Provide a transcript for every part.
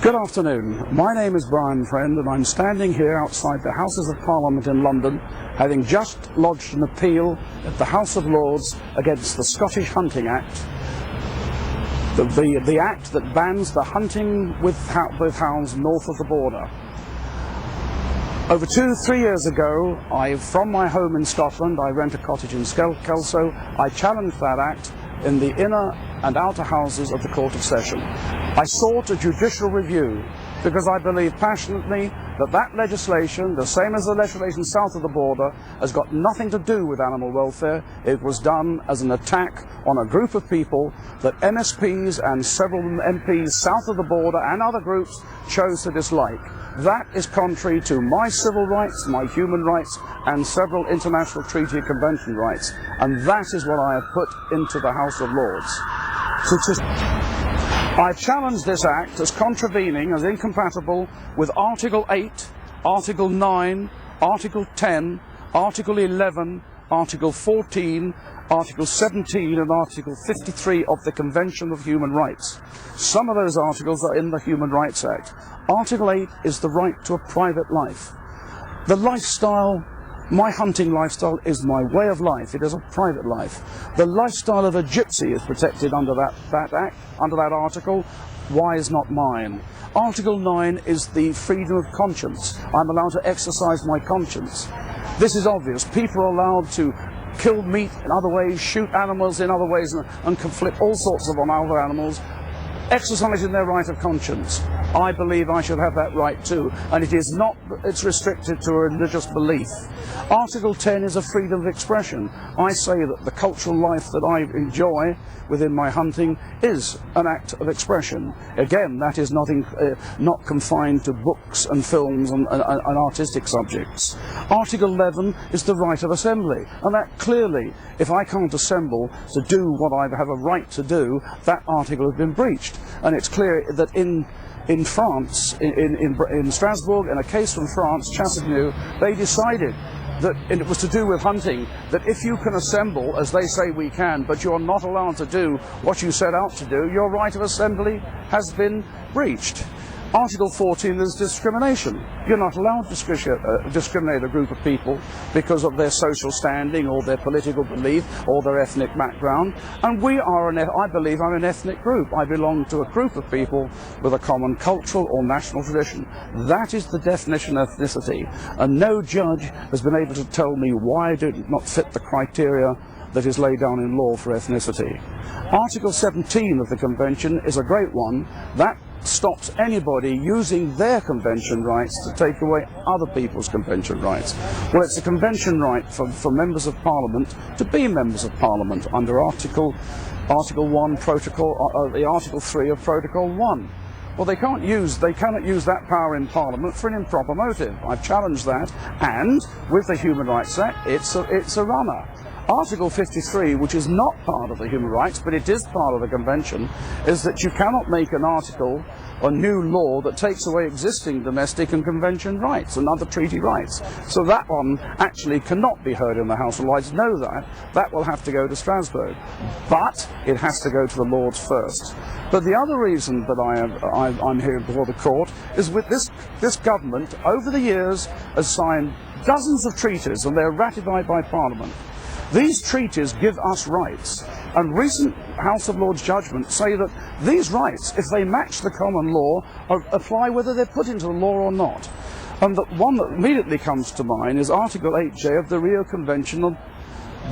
Good afternoon. My name is Brian Friend and I'm standing here outside the Houses of Parliament in London, having just lodged an appeal at the House of Lords against the Scottish Hunting Act, the act that bans the hunting with hounds north of the border. Over 2-3 years ago, from my home in Scotland, I rent a cottage in Kelso, I challenged that act in the inner and outer houses of the Court of Session. I sought a judicial review because I believe passionately that that legislation, the same as the legislation south of the border, has got nothing to do with animal welfare. It was done as an attack on a group of people that MSPs and several MPs south of the border and other groups chose to dislike. That is contrary to my civil rights, my human rights, and several international treaty and convention rights. And that is what I have put into the House of Lords. I challenge this act as contravening, as incompatible with Article 8, Article 9, Article 10, Article 11, Article 14, Article 17 and Article 53 of the Convention of Human Rights. Some of those articles are in the Human Rights Act. Article 8 is the right to a private life. The lifestyle, my hunting lifestyle, is my way of life. It is a private life. The lifestyle of a gypsy is protected under that act, under that article. Why is not mine? Article 9 is the freedom of conscience. I'm allowed to exercise my conscience. This is obvious. People are allowed to kill meat in other ways, shoot animals in other ways, and conflict all sorts of on other animals, exercising their right of conscience. I believe I should have that right too, and it is not, it's restricted to a religious belief. Article 10 is a freedom of expression. I say that the cultural life that I enjoy within my hunting is an act of expression. Again, that is not confined to books and films and artistic subjects. Article 11 is the right of assembly, and that clearly, if I can't assemble to do what I have a right to do, that article has been breached. And it's clear that in France, in Strasbourg, in a case from France, Chassagne, they decided that, and it was to do with hunting, that if you can assemble, as they say we can, but you're not allowed to do what you set out to do, your right of assembly has been breached. Article 14 is discrimination. You're not allowed to discriminate a group of people because of their social standing or their political belief or their ethnic background. And we are, I believe I'm an ethnic group. I belong to a group of people with a common cultural or national tradition. That is the definition of ethnicity. And no judge has been able to tell me why I do not fit the criteria that is laid down in law for ethnicity. Article 17 of the Convention is a great one. That stops anybody using their convention rights to take away other people's convention rights. Well, it's a convention right for members of Parliament to be members of Parliament under Article 1 Protocol, the Article 3 of Protocol 1. Well, they cannot use that power in Parliament for an improper motive. I've challenged that, and with the Human Rights Act, it's a runner. Article 53, which is not part of the human rights, but it is part of the Convention, is that you cannot make an article or new law that takes away existing domestic and convention rights and other treaty rights. So that one actually cannot be heard in the House of Lords. Know that. That will have to go to Strasbourg. But it has to go to the Lords first. But the other reason that I'm here before the court is with this government, over the years, has signed dozens of treaties, and they're ratified by Parliament. These treaties give us rights, and recent House of Lords judgments say that these rights, if they match the common law, apply whether they're put into the law or not. And the one that immediately comes to mind is Article 8J of the Rio Convention on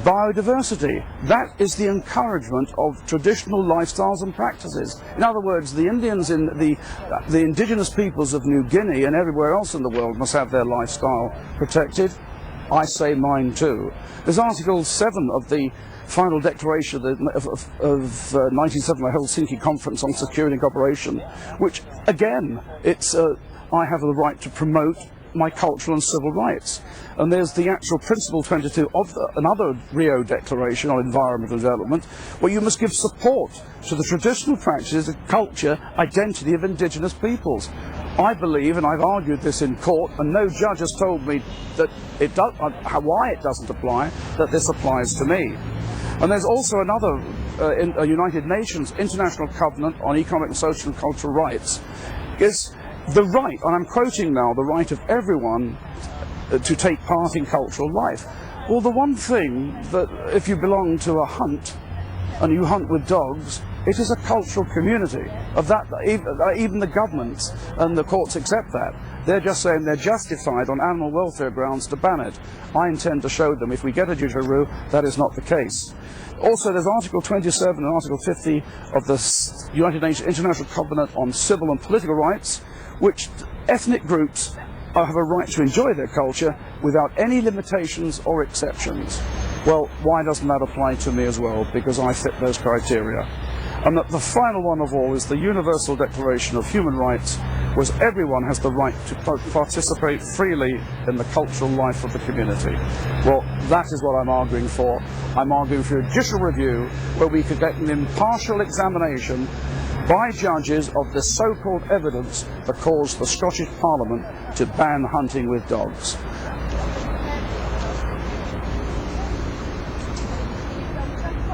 Biodiversity. That is the encouragement of traditional lifestyles and practices. In other words, the Indians in the indigenous peoples of New Guinea and everywhere else in the world must have their lifestyle protected. I say mine too. There's Article 7 of the final declaration of 1970, the Helsinki Conference on Security and Cooperation, which again, I have the right to promote my cultural and civil rights. And there's the actual Principle 22 of another Rio Declaration on Environmental Development, where you must give support to the traditional practices and culture identity of indigenous peoples. I believe, and I've argued this in court, and no judge has told me that why it doesn't apply, that this applies to me. And there's also another United Nations International Covenant on Economic, Social and Cultural Rights. is the right, and I'm quoting now, the right of everyone to take part in cultural life. Well, the one thing that if you belong to a hunt and you hunt with dogs, it is a cultural community. Of that, even the government and the courts accept that. They're just saying they're justified on animal welfare grounds to ban it. I intend to show them, if we get a judicial review, that is not the case. Also, there's Article 27 and Article 50 of the United Nations International Covenant on Civil and Political Rights, which ethnic groups have a right to enjoy their culture without any limitations or exceptions. Well, why doesn't that apply to me as well? Because I fit those criteria. And the final one of all is the Universal Declaration of Human Rights, where everyone has the right to participate freely in the cultural life of the community. Well, that is what I'm arguing for. I'm arguing for a judicial review where we could get an impartial examination by judges of the so-called evidence that caused the Scottish Parliament to ban hunting with dogs.